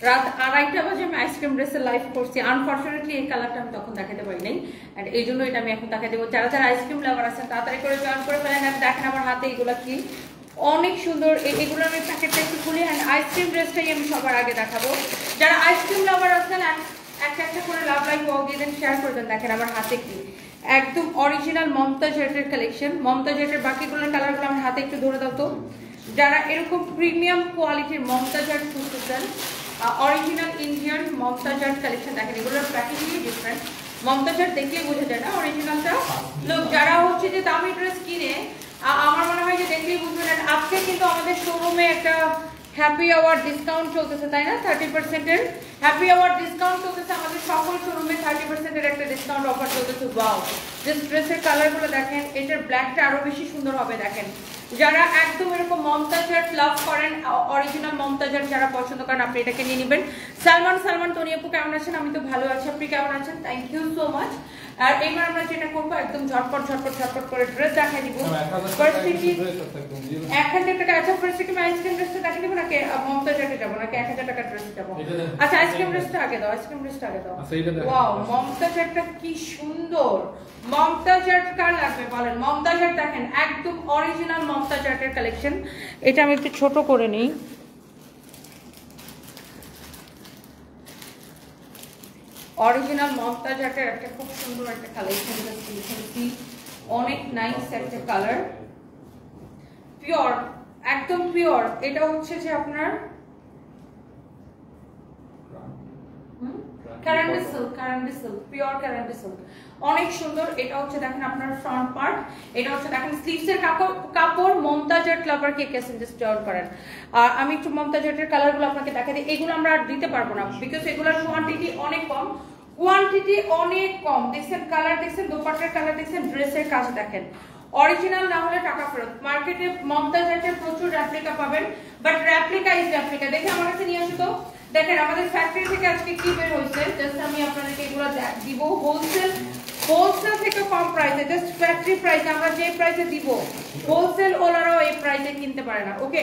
রাত 2:30 বাজে আমি আইসক্রিম ড্রেসের লাইভ করছি। আনফরচুনেটলি এই কালারটা আমি তখন দেখাতে পারি নাই, এন্ড এই জন্য এটা আমি এখন দেখাতে দেবো। যারা যারা আইসক্রিম লাভার আছেন তাড়াতাড়ি করে জয়েন করে ফেলেন। আর দেখেন আমার হাতে এগুলো কি অনেক সুন্দর, এগুলো আমি প্যাকেটটা একটু খুলি। অ্যান্ড আইসক্রিম ড্রেসটাই আমি সবার আগে দেখাবো। যারা আইসক্রিম লাভার আছেন একটা একটা করে লাভ লাইক ওয়াও দিয়ে দেন, শেয়ার করে দেন। দেখেন আমার হাতে কি একদম অরিজিনাল মমতাজ আর্টের কালেকশন। মমতাজ আর্টের বাকিগুলো কালারগুলো আমার হাতে একটু ধরে দাও তো। যারা এরকম প্রিমিয়াম কোয়ালিটির মমতাজ আর্ট খুঁজতেছেন, original Indian Mumtaz art collection দেখেন, এগুলোর প্যাকেজিংই ডিফারেন্ট। মমতাজ আর্ট দেখলেই বোঝা যায় না অরিজিনালটা। লোক যারা হচ্ছে যে দামি ড্রেস কিনে, আমার মনে হয় যে দেখলেই বুঝবেন। আজকে কিন্তু আমাদের শোরুমে একটা হ্যাপি আওয়ার ডিসকাউন্ট চলতেছে, তাই না? 30%-এর হ্যাপি আওয়ার ডিসকাউন্ট চলতেছে আমাদের সকল শোরুমে। 30%-এর একটা ডিসকাউন্ট অফার চলতেছে। ওয়াও, জাস্ট ড্রেসের কালারগুলো দেখেন, এটার ব্ল্যাকটা আরো বেশি সুন্দর হবে। দেখেন যারা একদম এরকম মমতাজ আর্ট লাভ করেন, অরিজিনাল মমতাজ আর্ট যারা পছন্দ করেন, আপনি এটাকে নিয়ে নেবেন। সালমান তনি আপু কেমন আছেন? আমি তো ভালো আছি, আপনি কেমন আছেন? Thank you so much. আর এইবার আমরা যেটা করবো একদম ঝটপট করে ড্রেস দেখাই দিব। 1000 টাকা। আচ্ছা ফার্স্ট কি আইসক্রিম ড্রেসটা দেখাই দিব নাকি মমতাজ আর্টে যাবো নাকি 1000 টাকা ড্রেস যাবো? আচ্ছা আইসক্রিম ড্রেসটা আগে দাও, আইসক্রিম ড্রেসটা আগে দাও। ওয়াও, মমতাজ আর্টটা কি সুন্দর। মমতাজ আর্ট কার লাগবে বলেন? মমতাজ আর্ট দেখেন একদম অরিজিনাল মমতাজ আর্টের কালেকশন। এটা আমি একটু ছোট করে নিই। অরিজিনাল মমতাজ আর্টের একটা খুব সুন্দর একটা কালেকশন, অনেক নাইস একটা কালার, পিওর একদম পিওর। এটা হচ্ছে যে আপনার কারান্ডি সিল্ক, পিওর কারান্ডি সিল্ক, অনেক সুন্দর। এটা হচ্ছে দেখেন আপনার ফ্রন্ট পার্ট, এটা হচ্ছে দেখেন স্লিভসের কাপড়। মমতাজ আর্ট লাভার কে কেসেন জাস্ট জয়েন করেন। আর আমি একটু মমতাজ আর্টের কালারগুলো আপনাকে দেখাই দিই। এগুলো আমরা আর দিতে পারবো না বিকজ এগুলোর কোয়ান্টিটি অনেক কম, দেখছেন কালার, দেখছেন দোপাট্টার কালার, দেখছেন ড্রেসের কাজ দেখেন। অরিজিনাল না হলে টাকা ফেরত। মার্কেটে মমতাজ আর্টের প্রচুর রেপ্লিকা পাবেন, বাট রেপ্লিকা ইজ রেপ্লিকা। দেখে আমার কাছে নিয়ে আসো তো। দেখেন আমাদের ফ্যাক্টরি থেকে আজকে কি বের হয়েছে, জাস্ট আমি আপনাদেরকে এগুলো দিব। হোলসেল থেকে কম প্রাইসে, জাস্ট ফ্যাক্টরি প্রাইস আমরা যে প্রাইসে দিব, হোলসেল ওলারাও এই প্রাইসে কিনতে পারে না। ওকে,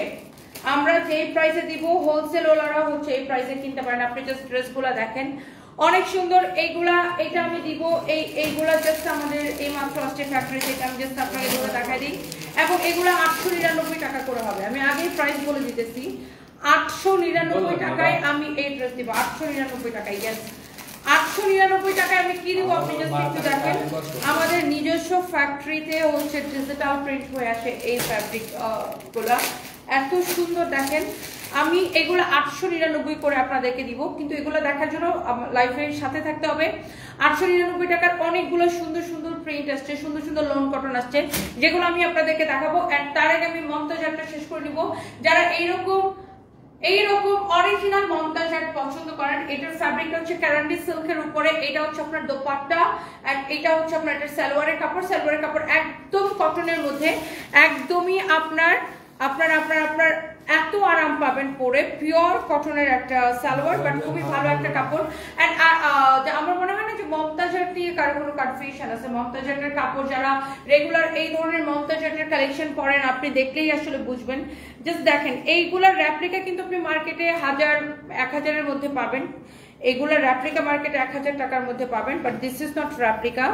আমরা যে প্রাইসে দিব হোলসেল ওলারাও হচ্ছে এই প্রাইসে কিনতে পারেন। আপনি জাস্ট ড্রেসগুলো দেখেন অনেক সুন্দর। এইগুলা এটা আমি দিব, এইগুলা জাস্ট আমাদের এই মাত্র আসছে ফ্যাক্টরি থেকে। আমি জাস্ট আপনাকে এগুলো দেখাই দিই। এবং এগুলো 899 টাকা করে হবে। আমি আগেই প্রাইস বলে দিতেছি, 899 টাকায় আমি এই ড্রেস দিব। 899 টাকায়, ইয়েস 899 টাকায় আমি কি দিব আপনি জাস্ট একটু দেখেন। আমাদের নিজস্ব ফ্যাক্টরিতে হচ্ছে ডিজিটাল প্রিন্ট হয়ে আসে এই ফ্যাব্রিক গুলা, এত সুন্দর দেখেন। আমি এগুলো 899 করে আপনাদেরকে দিব, কিন্তু এগুলো দেখার জন্য লাইভের সাথে থাকতে হবে। 899 টাকার অনেকগুলো সুন্দর সুন্দর প্রিন্ট আসছে, সুন্দর সুন্দর লোন কটন আসছে, যেগুলো আমি আপনাদেরকে দেখাবো। এন্ড তার আগে আমি মমতাজ আর্টটা শেষ করে নিব। যারা এইরকম অরিজিনাল মমতাজ আর্ট পছন্দ করেন, এটার ফ্যাব্রিকটা হচ্ছে কারান্ডি সিল্কের উপরে, এটা হচ্ছে আপনার দোপাট্টা, এন্ড এটা হচ্ছে আপনার এটা সালোয়ারের কাপড় একদম কটনের মধ্যে, একদমই আপনার এত আরাম পাবেন পরে। পিওর কটনের একটা সালোয়ার, বাট খুবই ভালো একটা কাপড়। এন্ড আমার মনে হয় না যে মমতাজ আর্ট নিয়ে কারো কোনো কনফিউশন আছে। মমতাজ আর্টের কাপড় যারা রেগুলার এই ধরনের মমতাজ আর্টের কালেকশন পরেন, আপনি দেখলেই আসলে বুঝবেন। জাস্ট দেখেন এইগুলার রেপ্লিকা কিন্তু আপনি মার্কেটে 1000-1000-এর মধ্যে পাবেন। এগুলা রেপ্লিকা মার্কেটে 1000 টাকার মধ্যে পাবেন, but this is not replica.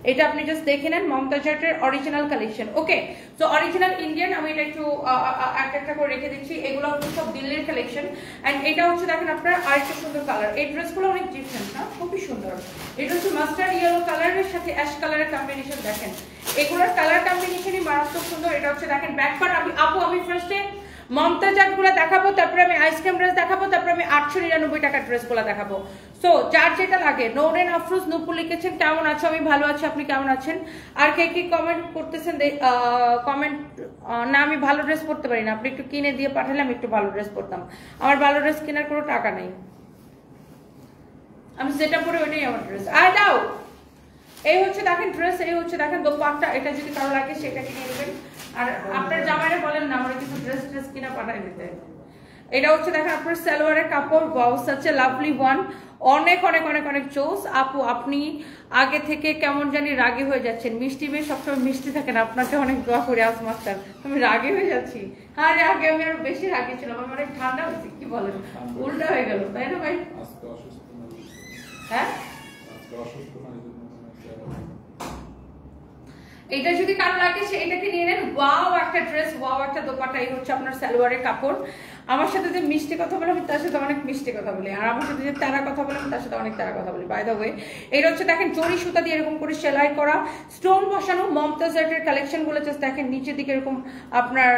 এটা আপনি জাস্ট দেখে নেন মমতাজ আর্টের অরিজিনাল কালেকশন। ওকে, সো অরিজিনাল ইন্ডিয়ান আমি এটা একটু একটা করে রেখে দিচ্ছি। এগুলো হচ্ছে সব দিল্লির কালেকশন। এন্ড এটা হচ্ছে দেখেন আপনার আরেকটা সুন্দর কালার। এই ড্রেসগুলো অনেক ডিফারেন্ট না, খুবই সুন্দর। এটা হচ্ছে মাস্টার্ড ইয়েলো কালারের সাথে অ্যাশ কালারের কম্বিনেশন। দেখেন এগুলোর কালার কম্বিনেশনই মারাত্মক সুন্দর। এটা হচ্ছে দেখেন ব্যাক পার্ট। আমি ফার্স্টে মমতাজ আর্টগুলো দেখাবো, তারপরে আমি আইসক্রিম ড্রেস দেখাবো, তারপরে আমি 899 টাকার ড্রেসগুলো দেখাবো। সো যার যেটা লাগে। নৌরেন আফরোজ নুপুর লিখেছেন কেমন আছো? আমি ভালো আছি, আপনি কেমন আছেন? আর কে কি কমেন্ট করতেছেন? কমেন্ট না, আমি ভালো ড্রেস পরতে পারি না, আপনি একটু কিনে দিয়ে পাঠালে আমি একটু ভালো ড্রেস পরতাম। আমার ভালো ড্রেস কেনার কোনো টাকা নেই, আমি যেটা পরে ওইটাই আমার ড্রেস। আর দাও, এই হচ্ছে দেখেন ড্রেস, এই হচ্ছে দেখেন দোপাট্টা। এটা যদি কারো লাগে সেটা কিনে নেবেন। আর আপনার জামাইরে বলেন না আমার কিছু ড্রেস কিনা পাঠাই দিতে। এটা হচ্ছে দেখেন আপনার সালোয়ারের কাপড়। Wow, such a lovely one. অনেক অনেক অনেক অনেক চোস। আপু আপনি আগে থেকে কেমন জানি রাগী হয়ে যাচ্ছেন, মিষ্টি মেয়ে সবসময় মিষ্টি থাকেন, আপনাকে অনেক দোয়া করি আসমা আক্তার। আমি রাগী হয়ে যাচ্ছি? হ্যাঁ আগে আমি আরো বেশি রাগী ছিলাম, আমি অনেক ঠান্ডা হয়েছি, কি বলেন উল্টা হয়ে গেল তাই না ভাই? হ্যাঁ এটা যদি কারো লাগে এটাকে নিয়ে নেন। ওয়াও একটা ড্রেস, ওয়াও একটা দোপাট্টা। এই হচ্ছে আপনার সালোয়ারের কাপড়। আমার সাথে যে মিষ্টি কথা বলে আমি তার সাথে অনেক মিষ্টি কথা বলি, আর আমার সাথে যে তারা কথা বলে আমি তার সাথে অনেক তারা কথা বলি। বাই দ্য ওয়ে এটা হচ্ছে দেখেন জরি সুতা দিয়ে এরকম করে সেলাই করা, স্টোন বসানো মমতাজের কালেকশন গুলো। জাস্ট দেখেন নিচের দিকে এরকম আপনার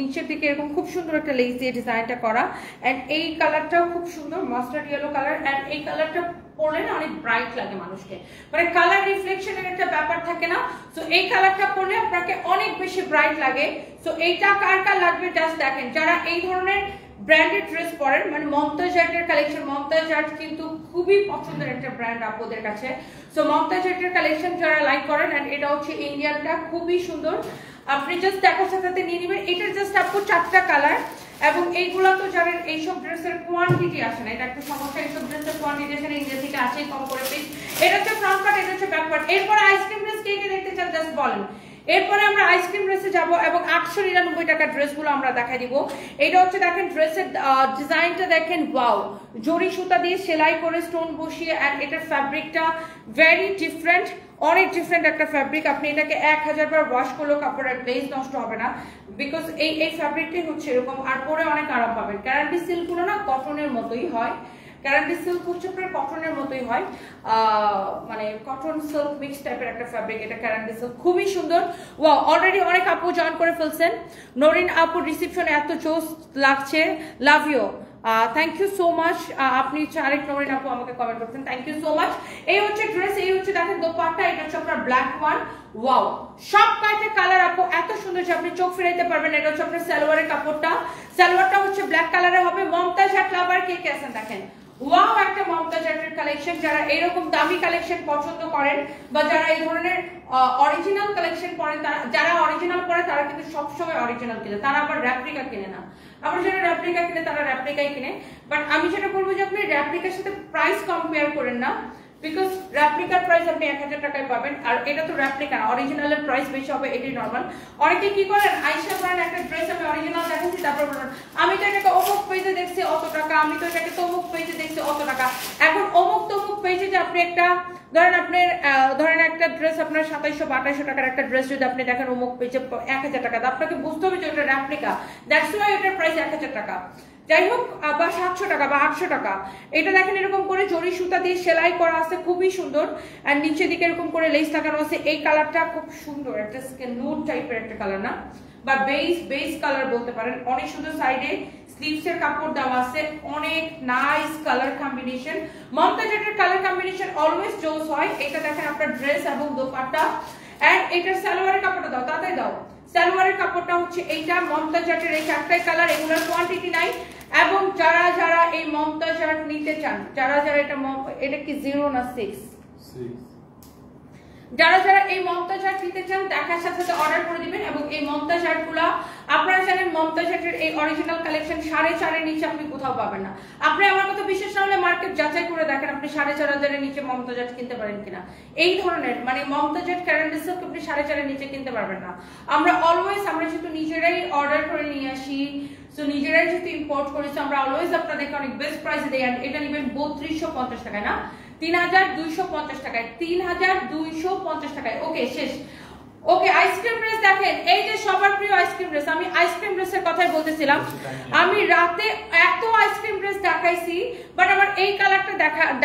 নিচের দিকে এরকম খুব সুন্দর একটা লেস দিয়ে ডিজাইনটা করা। অ্যান্ড এই কালারটাও খুব সুন্দর, মাস্টার্ড ইয়েলো কালার। অ্যান্ড এই কালারটা পরলে না অনেক ব্রাইট লাগে মানুষকে, মানে কালার রিফ্লেকশনের একটা ব্যাপার থাকে না। তো এই কালারটা পরলে আপনাকে অনেক বেশি ব্রাইট লাগে। তো এইটা কার কার লাগবে জাস্ট দেখেন, যারা এই ধরনের ব্র্যান্ডেড ড্রেস পরেন, মানে মমতাজ আর্টের কালেকশন। মমতাজ আর্ট কিন্তু খুবই পছন্দের একটা ব্র্যান্ড আপনাদের কাছে। সো মমতাজ আর্টের কালেকশন যারা লাইক করেন, এন্ড এটা হচ্ছে ইন্ডিয়ানটা, খুবই সুন্দর। আপনি জাস্ট দেখার সাথে নিয়ে নেবেন। এটার জাস্ট আপু 4টা কালার, এবং এইগুলা তো জানেন এইসব ড্রেসের কোয়ান্টিটি আসে না, এটা একটা সমস্যা। এইসব ড্রেসের কোয়ান্টিটি আসে না, ইন্ডিয়া থেকে আসেই কম করে পিস। এটা হচ্ছে ফ্রন্ট পার্ট, এটা হচ্ছে ব্যাক পার্ট। এরপরে আইসক্রিম ড্রেস কে কে দেখতে চান জাস্ট বলেন। এরপরে আমরা আইসক্রিম ড্রেসে যাব এবং 899 টাকা ড্রেসগুলো আমরা দেখাই দিব। এটা হচ্ছে দেখেন ড্রেসের ডিজাইনটা দেখেন, ওয়াও জরি সুতা দিয়ে সেলাই করে স্টোন বসিয়ে। এন্ড এটার ফ্যাব্রিকটা ভেরি ডিফারেন্ট, অনেক ডিফারেন্ট একটা ফ্যাব্রিক। আপনি এটাকে 1000 বার ওয়াশ করলেও কাপড়ের গ্লেজ নষ্ট হবে না, বিকজ এই ফ্যাব্রিকটাই হচ্ছে এরকম। আর পরে অনেক আরাম পাবেন। গ্যারান্টি সিল্কগুলো না কটনের মতোই হয়, গ্যারান্টি সিল্ক হচ্ছে প্রায় কটনের মতোই হয়, মানে কটন সিল্ক মিক্স টাইপের একটা ফ্যাব্রিক এটা গ্যারান্টি সিল্ক, খুবই সুন্দর। ওয়াও অলরেডি অনেক আপু জয়েন করে ফেলছেন। নরিন আপুর রিসিপশনে এত জোস লাগছে, love you, thank you so much. আপনি আরেক নরিন আপু আমাকে কমেন্ট করছেন, থ্যাংক ইউ সো মাচ। এই হচ্ছে ড্রেস, এই হচ্ছে দেখেন দোপাট্টা, এটা হচ্ছে আপনার ব্ল্যাক ওয়ান। ওয়াও সব কয়টা কালার আপু এত সুন্দর যে আপনি চোখ ফিরাইতে পারবেন। এটা হচ্ছে আপনার সালোয়ারের কাপড়টা, সালোয়ারটা হচ্ছে ব্ল্যাক কালারের হবে। মমতাজ আর্ট লাভার কে কে আছেন দেখেন, ওয়াও একটা মমতাজ আর্টের কালেকশন। যারা এরকম দামি কালেকশন পছন্দ করেন বা যারা এই ধরনের অরিজিনাল কালেকশন পরেন, যারা অরিজিনাল পরে তারা কিন্তু সবসময় অরিজিনাল কিনে, তারা আবার র্যাপ্লিকা কিনে না। আবার যারা র্যাপ্লিকা কিনে তারা র্যাপ্লিকাই কিনে। বাট আমি যেটা বলবো যে আপনি র্যাপ্লিকার সাথে প্রাইস কম্পেয়ার করেন না, বিকজ র্যাপ্লিকার প্রাইস আপনি 1000 টাকায় পাবেন, আর এটা তো র্যাপ্লিকা না, অরিজিনালের প্রাইস বেশি হবে, এটাই নর্মাল। অনেকে কি করেন, আইসা করেন একটা ড্রেস আমি অরিজিনাল দেখাচ্ছি, তারপর বলেন আমি তো এটাকে অমুক পেজে দেখছি অত টাকা, আমি তো এটাকে তমুক পেজে দেখছি অত টাকা। এখন অমুক তমুক পেজে যে আপনি একটা ধরেন একটা ড্রেস আপনার 2700 টাকার একটা ড্রেস যদি আপনি দেখেন অমুক পেজে 1000 টাকা, আপনাকে বুঝতে হবে যে ওটা র্যাপ্লিকা, দ্যাটস ওয়াই এটার প্রাইস 1000 টাকা। যাই হোক, বা 700 টাকা বা 800 টাকা। এটা দেখেন এরকম করে জরি সুতা দিয়ে সেলাই করা আছে, খুবই সুন্দর। আর নিচের দিকে এরকম করে লেস লাগানো আছে। এই কালারটা খুব সুন্দর, একটা নুড টাইপের একটা কালার না, বা বেস কালার বলতে পারেন। অনেক সুন্দর, সাইডে স্লিভস এর কাপড় দেওয়া আছে, অনেক নাইস কালার কম্বিনেশন। মমতাজ আর্টের কালার কম্বিনেশন অলওয়েজ জোস হয়। এটা দেখেন আপনার ড্রেস এবং দোপাট্টা। এন্ড এটার সালোয়ারের কাপড়টা দাও, তাড়াতাড়ি দাও। সালোয়ারের কাপড়টা হচ্ছে এইটা মমতাজ আর্টের এই 4টাই কালার, এগুলোর কোয়ান্টিটি নাই। এবং যারা যারা এই মমতাজ আর্ট নিতে চান, যারা যারা এটা কি 0 না 6, যারা যারা এই মমতাজ আর্ট নিতে চান দেখার সাথে সাথে অর্ডার করে দিবেন। এবং এই মমতাজ আর্ট গুলা আপনারা জানেন মমতাজ আর্টের এই অরিজিনাল কালেকশন 4.5 নিচে আপনি কোথাও পাবেন না। আপনি আমার কথা বিশ্বাস না হলে মার্কেট যাচাই করে দেখেন, আপনি 4.5 নিচে মমতাজ আর্ট কিনতে পারেন কিনা। এই ধরনের মানে মমতাজ আর্ট গ্যারান্টি সিল্ক আপনি 4.5 নিচে কিনতে পারবেন না। আমরা যেহেতু নিজেরাই অর্ডার করে নিয়ে আসি, সো নিজেরাই যেহেতু ইম্পোর্ট করেছি, আমরা অলওয়েজ আপনাদেরকে অনেক বেস্ট প্রাইসে দেই। এটা নেবেন 3250 টাকায়, না 3250 টাকায়, 3250 টাকায়। ওকে শেষ। ওকে আইসক্রিম ড্রেস দেখেন, এই যে সবার প্রিয় আইসক্রিম ড্রেস। আমি আইসক্রিম ড্রেসের কথাই বলতেছিলাম। আমি রাতে এত আইসক্রিম ড্রেস দেখাইছি, বাট আমার এই কালারটা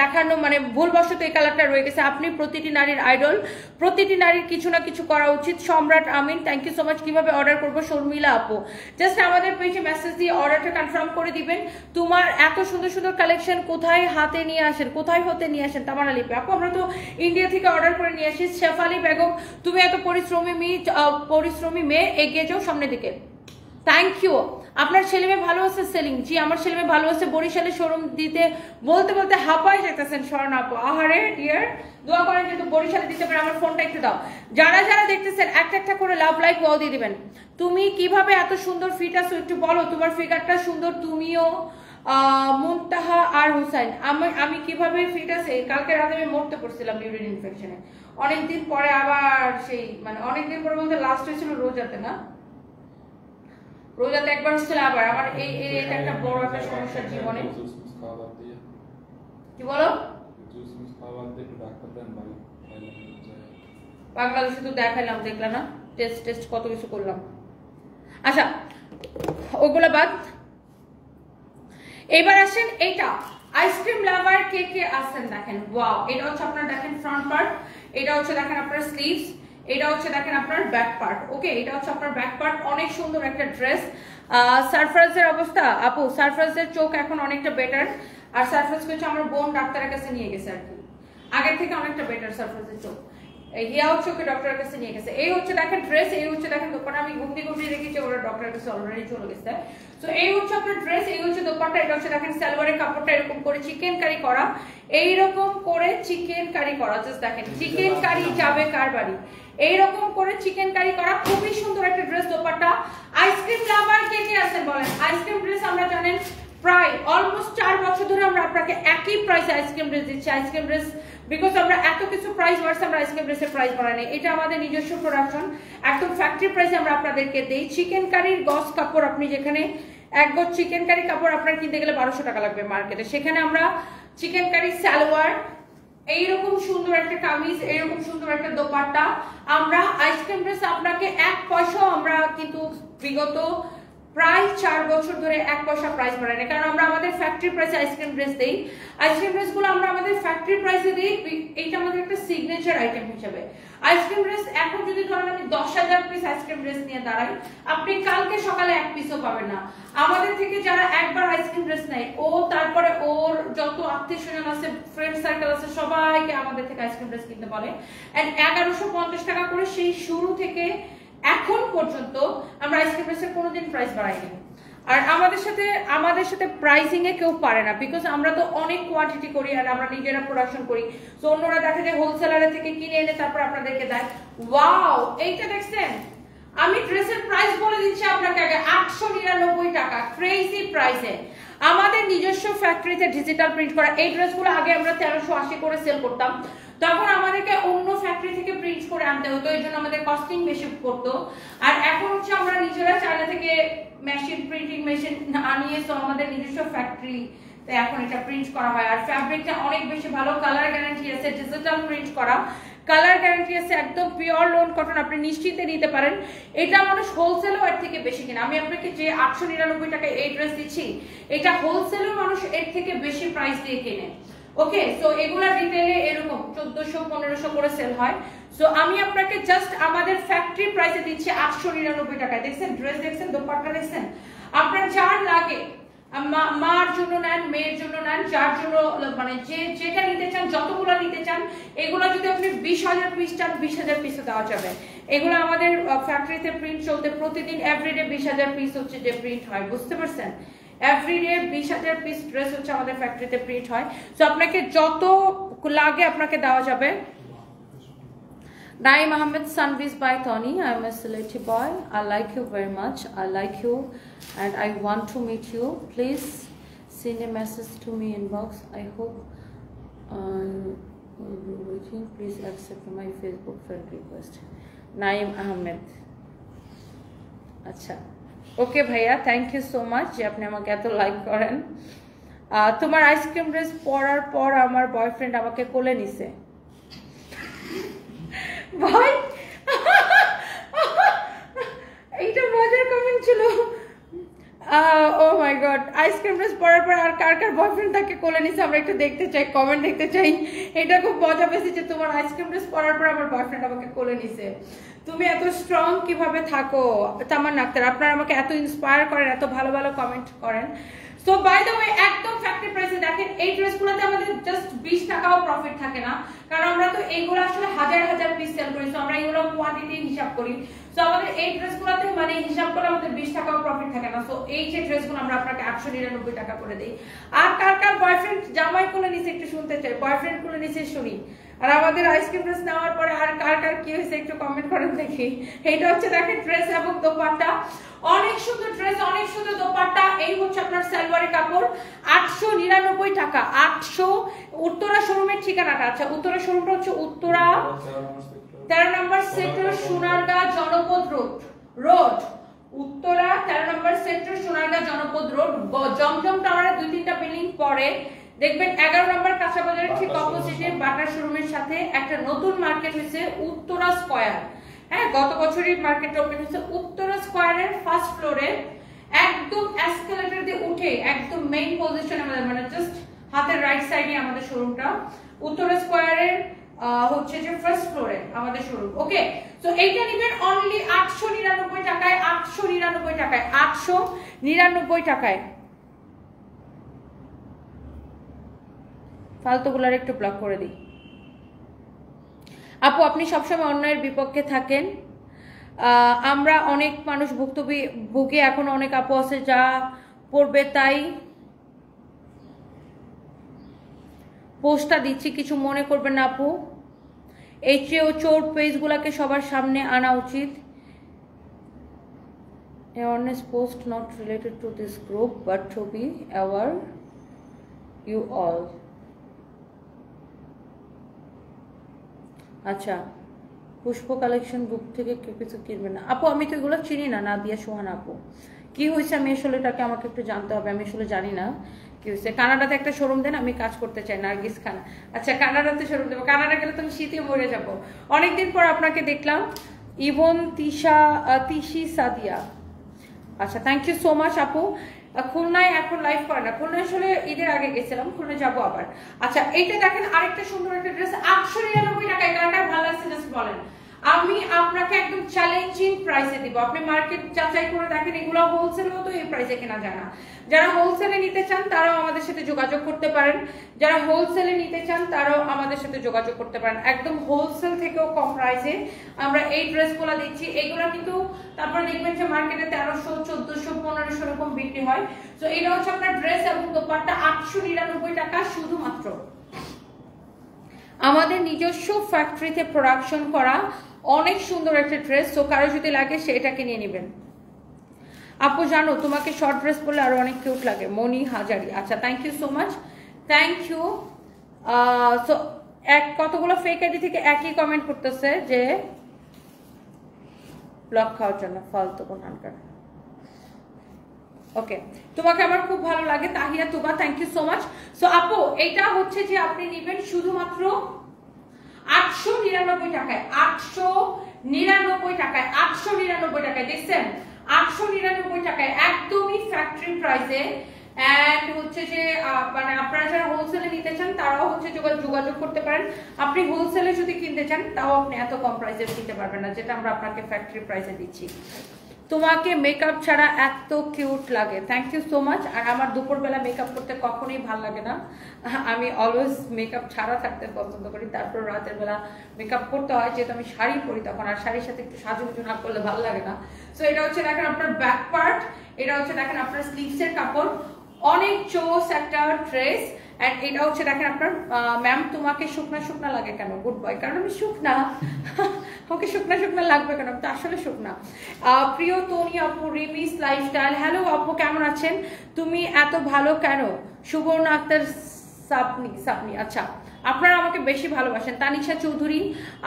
দেখানো মানে ভুলবশত এই কালারটা রয়ে গেছে। আপনি প্রতিটি নারীর আইডল, প্রতিটি নারীর কিছু না কিছু করা উচিত। সম্রাট আমিন, থ্যাংক ইউ সো মাচ। কিভাবে অর্ডার করবো? শর্মিলা আপু, জাস্ট আমাদের পেজে মেসেজ দিয়ে অর্ডারটা কনফার্ম করে দিবেন। তোমার এত সুন্দর সুন্দর কালেকশন কোথায় হাতে নিয়ে আসেন, কোথায় হতে নিয়ে আসেন? তামান্না লিপি আপু, আমরা তো ইন্ডিয়া থেকে অর্ডার করে নিয়ে আসি। শেফালি বেগম, তুমি এত পরিশ্রমী মেয়ে, এগিয়ে যাও সামনের দিকে। Thank you. আপনার ছেলে মেয়ে ভালো আছে? সেলিং, জি আমার ছেলে মেয়ে ভালো আছে। বরিশালে শোরুম দিতে বলতে বলতে হাঁপাই যেতেছেন স্বর্ণ আপু। আহারে ডিয়ার, দোয়া করেন কিন্তু বরিশালে দিতে পারে। আমার ফোনটা একটু দাও। যারা যারা দেখতেছেন একটা একটা করে লাভ লাইক ওয়াও দিয়ে দিবেন। তুমি কিভাবে এত সুন্দর ফিট আছো একটু বলো, তোমার ফিগারটা সুন্দর, তুমিও মুনতাহা আর হুসাইন, আমি কিভাবে ফিট আছে, কালকে রাতে আমি মরতে পড়ছিলাম ইউরিন ইনফেকশনে, অনেকদিন পরে আবার সেই মানে অনেকদিন পরে বলতে লাস্ট হয়েছিল রোজাতে, না রোজাতে একবার হচ্ছিল, আবার আমার এটা একটা বড় একটা সমস্যা জীবনে। কি বলো? বাংলাদেশে তো দেখাইলাম, দেখলা না, টেস্ট কত কিছু করলাম। আচ্ছা ওগুলা বাদ, এবার আসেন এইটা আইসক্রিম লাভার কে কে আছেন দেখেন। ওয়াও, এটা হচ্ছে আপনার দেখেন ফ্রন্ট পার্ট, এটা হচ্ছে দেখেন আপনার স্লিভস, এটা হচ্ছে দেখেন আপনার ব্যাক পার্ট। ওকে, এটা হচ্ছে আপনার ব্যাক পার্ট, অনেক সুন্দর একটা ড্রেস। সারফরাজের অবস্থা আপু, সারফরাজের চোখ এখন অনেকটা বেটার, আর সারফরাজকে হচ্ছে আমার বোন ডাক্তারের কাছে নিয়ে গেছে আর কি, আগের থেকে অনেকটা বেটার সারফরাজের চোখ। হিয়া হচ্ছে ওকে ডক্টরের কাছে নিয়ে গেছে। এই হচ্ছে দেখেন ড্রেস, এই হচ্ছে দেখেন দোপাট্টা, আমি ঘুমটি রেখেছি, ওরা ডক্টরের কাছে অলরেডি চলে গেছে। তো এই হচ্ছে আপনার ড্রেস, এই হচ্ছে দোপাট্টা, এটা হচ্ছে দেখেন সালোয়ারের কাপড়টা এরকম করে চিকেন কারি করা, এইরকম করে চিকেন কারি করা, জাস্ট দেখেন চিকেন কারি যাবে কার বাড়ি, এইরকম করে চিকেন কারি করা, খুবই সুন্দর একটা ড্রেস দোপাট্টা। আইসক্রিম লাভার কে কে আছেন বলেন? আইসক্রিম ড্রেস আমরা জানেন প্রায় অলমোস্ট 4 বছর ধরে আমরা আপনাকে একই প্রাইসে আইসক্রিম ড্রেস দিচ্ছি। আইসক্রিম ড্রেস বিকজ আমরা এত কিছু প্রাইস বাড়ছে, আমরা আইসক্রিম ড্রেসের প্রাইস বাড়াই নাই, এটা আমাদের নিজস্ব প্রোডাকশন, একদম ফ্যাক্টরি প্রাইসে আমরা আপনাদেরকে দেই। চিকেন কারির গজ কাপড়, আপনি যেখানে এক গজ চিকেন কারি কাপড় আপনার কিনতে গেলে 1200 টাকা লাগবে মার্কেটে, সেখানে আমরা চিকেন কারি সালোয়ার, এইরকম সুন্দর একটা কামিজ, এইরকম সুন্দর একটা দোপাট্টা, আমরা আইসক্রিম ড্রেস আপনাকে 1 পয়সাও আমরা কিন্তু বিগত প্রায় 4 বছর ধরে 1 পয়সা প্রাইস বাড়াই না, কারণ আমরা আমাদের ফ্যাক্টরি প্রাইসে আইসক্রিম ড্রেস দেই। আইসক্রিম ড্রেসগুলো আমরা আমাদের ফ্যাক্টরি প্রাইসে দিই, এইটা আমাদের একটা সিগনেচার আইটেম হিসেবে। আইসক্রিম ড্রেস এখন যদি ধরেন আমি 10,000 পিস আইসক্রিম ড্রেস নিয়ে দাঁড়াই, আপনি কালকে সকালে 1 পিসও পাবেন না। আমাদের থেকে যারা একবার আইসক্রিম ড্রেস নেয়, ও তারপরে ওর যত আত্মীয় স্বজন আছে, ফ্রেন্ড সার্কেল আছে, সবাইকে আমাদের থেকে আইসক্রিম ড্রেস কিনতে বলে, এন্ড 1150 টাকা করে সেই শুরু থেকে এখন পর্যন্ত আমরা আইসক্রিম ড্রেসের কোনোদিন প্রাইস বাড়াইনি। আর আমাদের সাথে প্রাইসিং এ কেউ পারে না, বিকজ আমরা তো অনেক কোয়ান্টিটি করি আর আমরা নিজেরা প্রোডাকশন করি, তো অন্যরা দেখা যায় হোলসেলারের থেকে কিনে এনে তারপর আপনাদেরকে দেয়। ওয়াও, এইটা দেখছেন, আমি ড্রেসের প্রাইস বলে দিচ্ছি আপনাকে আগে, 899 টাকা, ক্রেজি প্রাইসে আমাদের নিজস্ব ফ্যাক্টরিতে ডিজিটাল প্রিন্ট করা এই ড্রেসগুলো। আগে আমরা 1380 করে সেল করতাম, তখন আমাদেরকে অন্য ফ্যাক্টরি থেকে প্রিন্ট করে আনতে হতো, এই জন্য আমাদের কস্টিং বেশি পড়তো। আর এখন হচ্ছে আমরা নিজেরা চায়না থেকে মেশিন, প্রিন্টিং মেশিন আনিয়ে, তো আমাদের নিজস্ব ফ্যাক্টরি এখন এটা প্রিন্ট করা হয়। আর ফ্যাব্রিকটা অনেক বেশি ভালো, কালার গ্যারান্টি আছে, ডিজিটাল প্রিন্ট করা, কালার গ্যারান্টি আছে, একদম পিওর লোন কটন, আপনি নিশ্চিন্তে নিতে পারেন। এটা মানুষ হোলসেলও এর থেকে বেশি কিনে, আমি আপনাকে যে 899 টাকায় এই ড্রেস দিচ্ছি, এটা হোলসেলও মানুষ এর থেকে বেশি প্রাইস দিয়ে কিনে। ওকে, সো এগুলা রিটেলে এরকম 1400-1500 করে সেল হয়। সো আমি আপনাকে জাস্ট আমাদের ফ্যাক্টরি প্রাইসে দিচ্ছি 899 টাকায়। দেখছেন ড্রেস, দেখছেন দোপাট্টা, দেখছেন, আপনার যার লাগে, মার জন্য নেন, মেয়ের জন্য নেন, যার জন্য মানে যেটা নিতে চান, যতগুলো নিতে চান, এগুলো যদি আপনি 20,000 পিস চান, 20,000 পিসে দেওয়া যাবে। এগুলো আমাদের ফ্যাক্টরিতে প্রিন্ট চলতে প্রতিদিন এভরিডে 20,000 পিস হচ্ছে যে প্রিন্ট হয়, বুঝতে পারছেন? এভরিডে 20,000 পিস ড্রেস হচ্ছে আমাদের ফ্যাক্টরিতে প্রিন্ট হয়। সো আপনাকে যত লাগে আপনাকে দেওয়া যাবে। Naim Ahmed Sunbees by Tony. I'm a Sylheti boy. I like you very much. I like you and I want to meet you. Please send a message to me inbox. I hope will be waiting. Please accept my Facebook friend request. Naim Ahmed. আচ্ছা, ওকে ভাইয়া, thank you so much যে আপনি আমাকে এত like করেন। তোমার ice cream dress পরার পর আমার বয়ফ্রেন্ড আমাকে কোলে নিছে। ভাই এইটা মজার কমেন্ট ছিল। ও মাই গড, আইসক্রিম ড্রেস পরার পর আর কার কার বয়ফ্রেন্ড তাকে কোলে নিছে আমরা একটু দেখতে চাই, কমেন্ট দেখতে চাই। এটা খুব মজা পেয়েছি যে তোমার আইসক্রিম ড্রেস পরার পর আমার বয়ফ্রেন্ড আমাকে কোলে নিছে। তুমি এত স্ট্রং কিভাবে থাকো তামান্না আক্তার, আপনারা আমাকে এত ইন্সপায়ার করেন, এত ভালো ভালো কমেন্ট করেন। সো বাই দ্য ওয়ে, একদম ফ্যাক্টরি প্রাইসে দেখেন, এই ড্রেসগুলোতে আমাদের জাস্ট 20 টাকাও প্রফিট থাকে না, কারণ আমরা তো এইগুলো আসলে হাজার হাজার পিস সেল করি, সো আমরা এগুলো কোয়ান্টিটি হিসাব করি। সো আমাদের এই ড্রেসগুলোতে মানে হিসাব করে আমাদের 20 টাকাও প্রফিট থাকে না। সো এই যে ড্রেসগুলো আমরা আপনাকে 899 টাকা করে দিই। আর কার কার বয়ফ্রেন্ড জামাই কোলে নিচে একটু শুনতে চাই, বয়ফ্রেন্ড কোলে নিচে শুনি। আর আমাদের আইসক্রিম ড্রেস নেওয়ার পরে আর কার কার কি হয়েছে একটু কমেন্ট করেন দেখি। এইটা হচ্ছে দেখেন ড্রেস এবং দোপাট্টা, অনেক সুন্দর ড্রেস, অনেক সুন্দর দোপাট্টা। এই হচ্ছে আপনার সালোয়ারের কাপড়, 899 টাকা। 800 উত্তরা শোরুমের ঠিকানাটা, আচ্ছা উত্তরা শোরুমটা হচ্ছে উত্তরা 13 নম্বর সেক্টর সোনারগাঁ জনপদ রোড, উত্তরা 13 নম্বর সেক্টর সোনারগাঁ জনপদ রোড, জমজম টাওয়ারের 2-3টা বিল্ডিং পরে দেখবেন 11 নম্বর কাঁচা বাজারের ঠিক অপোজিটে বাটার শোরুমের সাথে একটা নতুন মার্কেট হয়েছে উত্তরা স্কয়ার। হ্যাঁ, গত বছরই মার্কেট ওপেন হয়েছে উত্তরা স্কয়ারের ফার্স্ট ফ্লোরে, একদম এসকেলেটর দিয়ে উঠে একদম মেইন পজিশনে আমাদের, মানে জাস্ট হাতের রাইট সাইডে আমাদের শোরুমটা, উত্তরা স্কয়ারের হচ্ছে যে ফার্স্ট ফ্লোরে আমাদের শোরুম। ওকে, সো এইটা নেবেন অনলি 899 টাকায়, 899 টাকায়, 899 টাকায়। ফালতুগুলার একটু ব্লক করে দিই। আপু আপনি সবসময় অন্যায়ের বিপক্ষে থাকেন, আমরা অনেক মানুষ ভুক্তভোগী, এখন অনেক আপু আছে যা পড়বে তাই পোস্টটা দিচ্ছি, কিছু মনে করবেন না আপু। এই চেয়েও চোর পেজগুলোকে সবার সামনে আনা উচিত। Awareness post not related to this group but to be aware you all. আচ্ছা, পুষ্প কালেকশন বুক থেকে কেউ কিছু কিনবেন না আপু? আমি তো এগুলো চিনি না, নাদিয়া সোহান আপু। কি হয়েছে আমি আসলে এটাকে আমাকে একটু জানতে হবে, আমি আসলে জানি না কি হয়েছে। কানাডাতে একটা শোরুম দেন, আমি কাজ করতে চাই। নার্গিস খান, আচ্ছা কানাডাতে শোরুম দেবো। কানাডা গেলে তুমি শীতে মরে যাবো। অনেকদিন পর আপনাকে দেখলাম, ইভন তিশি সাদিয়া। আচ্ছা, থ্যাংক ইউ সো মাচ আপু। খুলনায় এখন লাইভ করে না, খুলনায় আসলে ঈদের আগে গেছিলাম, খুলনায় যাবো আবার। আচ্ছা, এইটা দেখেন আরেকটা সুন্দর একটা ড্রেস, 899 টাকায়। কার ভালো লাগছে জাস্ট বলেন। আমি আপনাকে একদম চ্যালেঞ্জিং প্রাইসে দিব, আপনি মার্কেট যাচাই করে দেখেন, এগুলো হোলসেলেও তো এই প্রাইসে কেনা যায় না। যারা হোলসেলে নিতে চান তারাও আমাদের সাথে যোগাযোগ করতে পারেন, যারা হোলসেলে নিতে চান তারাও আমাদের সাথে যোগাযোগ করতে পারেন। একদম হোলসেল থেকেও কম প্রাইসে আমরা এই ড্রেসগুলো দিচ্ছি। এইগুলো কিন্তু তারপরে দেখবেন যে মার্কেটে 1300, 1400, 1500 এরকম বিক্রি হয়। তো এটা হচ্ছে আপনার ড্রেস এবং দোপাট্টা, 899 টাকা শুধুমাত্র। আমাদের নিজস্ব ফ্যাক্টরিতে প্রোডাকশন করা অনেক সুন্দর একটা ড্রেস। তো কারো যদি লাগে সেটাকে নিয়ে নেবেন। আপু জানো তোমাকে শর্ট ড্রেস পরলে আরো অনেক কিউট লাগে, মনি হাজারি। আচ্ছা, thank you so much, thank you. So কতগুলো ফেক আইডি থেকে একই কমেন্ট করতেছে যে ব্লক খাওয়ার জন্য, ফালতু কোন আনকার। ওকে, তোমাকে আমার খুব ভালো লাগে Tahiya Tuba, thank you so much. So আপু এইটা হচ্ছে যে আপনি নেবেন শুধুমাত্র 899 টাকায়, 899 টাকায়, 899 টাকায়। দেখছেন, 899 টাকায়, একদমই ফ্যাক্টরি প্রাইসে। এন্ড হচ্ছে যে মানে আপনারা যারা হোলসেলে নিতে চান তারাও হচ্ছে যোগাযোগ করতে পারেন। আপনি হোলসেলে যদি কিনতে চান তাও আপনি এত কম প্রাইসে কিনতে পারবেন না, যেটা আমরা আপনাকে ফ্যাক্টরি প্রাইসে দিচ্ছি। তোমাকে মেকআপ ছাড়া এত কিউট লাগে, থ্যাংক ইউ সো মাচ। আর আমার দুপুরবেলা মেকআপ করতে কখনোই ভাল লাগে না, আমি অলওয়েজ মেকআপ ছাড়া থাকতে পছন্দ করি। তারপর রাতের বেলা মেকআপ করতে হয়, যেহেতু আমি শাড়ি পরি তখন, আর শাড়ির সাথে একটু সাজুগুজু না করলে ভালো লাগে না। সো এটা হচ্ছে দেখেন আপনার ব্যাক পার্ট, এটা হচ্ছে দেখেন আপনার স্লিভসের কাপড়, অনেক চোস একটা ড্রেস। এন্ড এটা হচ্ছে দেখেন আপনার, ম্যাম তোমাকে শুকনা শুকনা লাগে কেন? গুড বয়, কারণ আমি শুকনা। ওকে, শুকনা শুকনা লাগবে কেন? তো আসলে শুকনা। প্রিয় তনি আপু, রিমিস লাইফস্টাইল, হ্যালো আপু কেমন আছেন? তুমি এত ভালো কেন? সুবর্ণ আক্তার সাপনি, আচ্ছা আপনারা আমাকে বেশি ভালোবাসেন। তানিশা চৌধুরী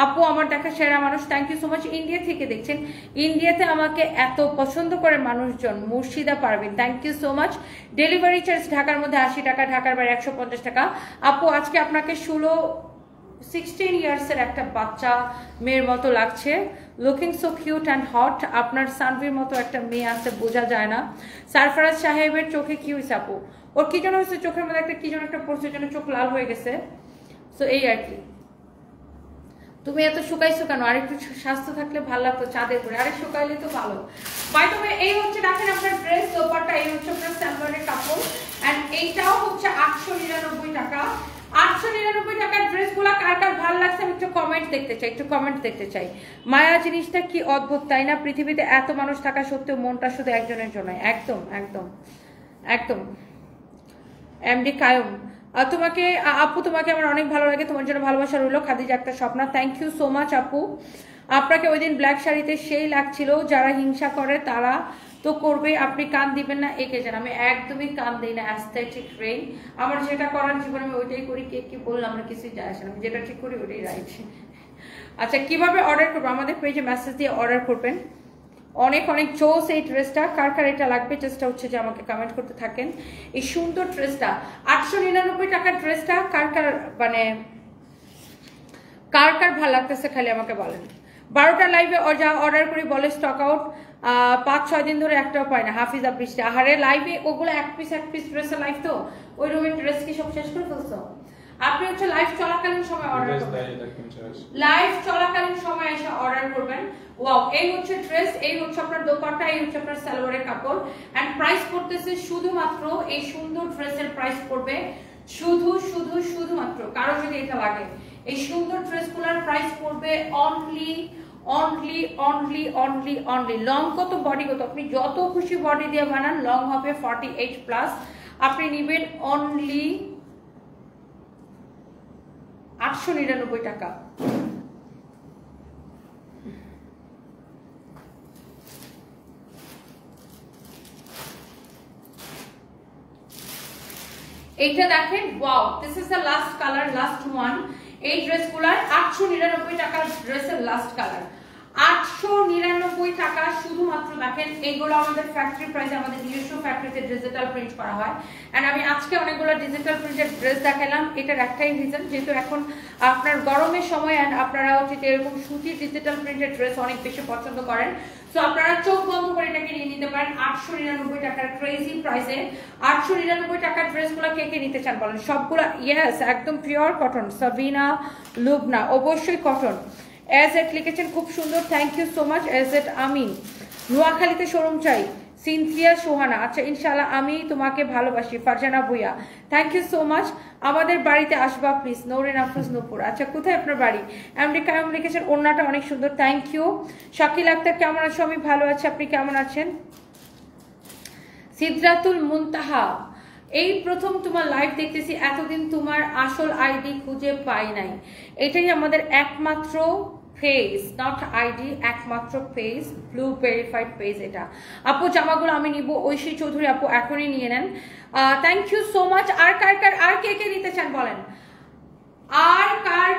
আপু আমার দেখা সেরা মানুষ, thank you so much. India থেকে দেখছেন, ইন্ডিয়াতে আমাকে এত পছন্দ করে মানুষজন। মুর্শিদা পারবেন, thank you so much. Delivery charge ঢাকার মধ্যে 80 টাকা, ঢাকার বাইরে 150 টাকা। আপু আজকে আপনাকে 16 ইয়ার্সের একটা বাচ্চা মেয়ের মতো লাগছে, looking so cute and hot. আপনার সানভির মতো একটা মেয়ে আছে, বোঝা যায় না। সারফরাজ সাহেবের চোখে কি হয়েছে আপু? ওর কি যেন হয়েছে, চোখের মধ্যে একটা কি যেন একটা পড়ছে, যেন চোখ লাল হয়ে গেছে। সো এই আর কি। তুমি এত শুকাইছো কেন? আরেকটু স্বাস্থ্য থাকলে ভালো লাগতো, চাঁদের পরে আরে শুকাইলে তো ভালো। বাই দ্য ওয়ে, এই হচ্ছে দেখেন আপনার ড্রেস দোপাট্টা, এই হচ্ছে আপনার সালোয়ারের কাপড়। এন্ড এইটাও হচ্ছে 899 টাকা। 899 টাকার ড্রেসগুলো কার কার ভালো লাগছে আমি একটু কমেন্ট দেখতে চাই, একটু কমেন্ট দেখতে চাই। মায়া জিনিসটা কি অদ্ভুত তাই না? পৃথিবীতে এত মানুষ থাকা সত্ত্বেও মনটা শুধু একজনের জন্য। একদম একদম একদম। এমডি কায়ুম, তোমাকে আপু তোমাকে আমার অনেক ভালো লাগে, তোমার জন্য ভালোবাসা রইলো। Khadija Akter Swapna, thank you so much আপু। আপনাকে ওই দিন ব্ল্যাক শাড়িতে সেই লাগছিল, যারা হিংসা করে তারা তো করবে, আপনি কান দিবেন না একে জান। আমি একদমই কান দিই না, অ্যাস্থেটিক রেই আমার যেটা করার জীবনে আমি ওইটাই করি। কে কি বললাম আমার কিছুই যায় আসে না, আমি যেটা ঠিক করি ওইটাই রাইট। আচ্ছা কিভাবে অর্ডার করবো? আমাদের পেজে মেসেজ দিয়ে অর্ডার করবেন। অনেক অনেক চোস এই ড্রেসটা, কার কার এটা লাগবে চেষ্টা হচ্ছে যে আমাকে কমেন্ট করতে থাকেন। এই সুন্দর ড্রেসটা 899 টাকার ড্রেসটা কার কার মানে কার কার ভালো লাগতেছে খালি আমাকে বলেন। 12টা লাইভে যা অর্ডার করি বলে স্টক আউট, 5-6 দিন ধরে একটাও পায় না। হাফিজা বৃষ্টি আহারে লাইভে ওগুলো এক পিস ড্রেসের লাইভ তো ওই রুমের ড্রেস কি সব শেষ করে ফেলছো? আপনি হচ্ছে লাইভ চলাকালীন সময় অর্ডার করবেন, লাইভ চলাকালীন সময় এসে অর্ডার করবেন। ওয়াও, এই হচ্ছে ড্রেস, এই হচ্ছে আপনার দোপাট্টা, এই হচ্ছে আপনার সালোয়ারের কাপড়। এন্ড প্রাইস পড়তেছে শুধুমাত্র এই সুন্দর ড্রেসের প্রাইস পড়বে শুধুমাত্র, কারো যদি এটা লাগে এই সুন্দর ড্রেসগুলোর প্রাইস পড়বে অনলি লং কত বডি কত, আপনি যত খুশি বডি দিয়ে বানান, লং হবে 48+। আপনি নেবেন অনলি 899 টাকা। এইটা দেখেন, wow, this is the last colour, last one. এই ড্রেসগুলার 899 টাকার ড্রেসের লাস্ট কালার, 899 টাকা শুধুমাত্র। দেখেন এইগুলো আমাদের ফ্যাক্টরি প্রাইসে, আমাদের নিজস্ব ফ্যাক্টরিতে ডিজিটাল প্রিন্ট করা হয়। এন্ড আমি আজকে অনেকগুলো ডিজিটাল প্রিন্টের ড্রেস দেখালাম, এটার একটাই রিজন, যেহেতু এখন আপনার গরমের সময় এন্ড আপনারা হচ্ছে এরকম সুতির ডিজিটাল প্রিন্টের ড্রেস অনেক বেশি পছন্দ করেন। সো আপনারা চোখ বন্ধ করে এটাকে নিয়ে নিতে পারেন 899 টাকার ক্রেজি প্রাইসে। 899 টাকার ড্রেসগুলো কে কে নিতে চান বলেন? সবগুলো ইয়েস, একদম পিওর কটন। সাবিনা লুবনা, অবশ্যই কটন। এজেট লিখেছেন খুব সুন্দর, থ্যাংক ইউ সো মাচ এজেট। আমিন, নোয়াখালীতে শোরুম চাই। সিনথিয়া সোহানা, আচ্ছা ইনশাআল্লাহ, আমি তোমাকে ভালোবাসি। Farzana Bhuiyan, thank you so much. আমাদের বাড়িতে আসবা প্লিজ। নৌরিন আফরোজ নূপুর, আচ্ছা কোথায় আপনার বাড়ি? আমেরিকা লিখেছেন, ওড়নাটা অনেক সুন্দর, থ্যাংক ইউ। শাকিল আক্তার, কেমন আছো? আমি ভালো আছি, আপনি কেমন আছেন? সিদরাতুল মুনতাহা, এই প্রথম তোমার লাইভ দেখতেছি, এতদিন তোমার আসল আইডি খুঁজে পাই নাই। এটাই আমাদের একমাত্র পেজ, নট আইডি, একমাত্র পেজ, ব্লু ভেরিফাইড পেজ এটা। আপু জামাগুলো আমি নিব, ঐশী চৌধুরী আপু এখনই নিয়ে নেন, থ্যাংক ইউ সো মাচ। আর কে কে নিতে চান বলেন? আর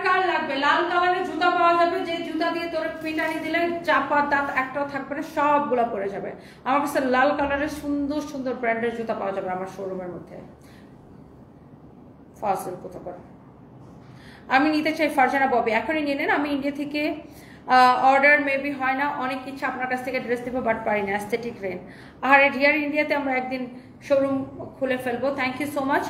কার লাগবে? লাল কালারের জুতা পাওয়া যাবে, যে জুতা দিয়ে তোর পিটানি দিলে চাপা দাঁত একটাও থাকবে না, সবগুলা পরে যাবে। আমার কাছে লাল কালারের সুন্দর সুন্দর ব্র্যান্ডের জুতা পাওয়া যাবে আমার শোরুমের মধ্যে। ফাসল কোথাকার, আমি নিতে চাই। ফারজানা ববি, এখনই নিয়ে নেন। আমি ইন্ডিয়া থেকে অর্ডার মেবি হয় না, অনেক কিছু আপনার কাছ থেকে ড্রেস দেবো বাট পারি না, অ্যাস্থেটিক রেন। আর ডিয়ার ইন্ডিয়াতে আমরা একদিন শোরুম খুলে ফেলবো, থ্যাংক ইউ সো মাচ।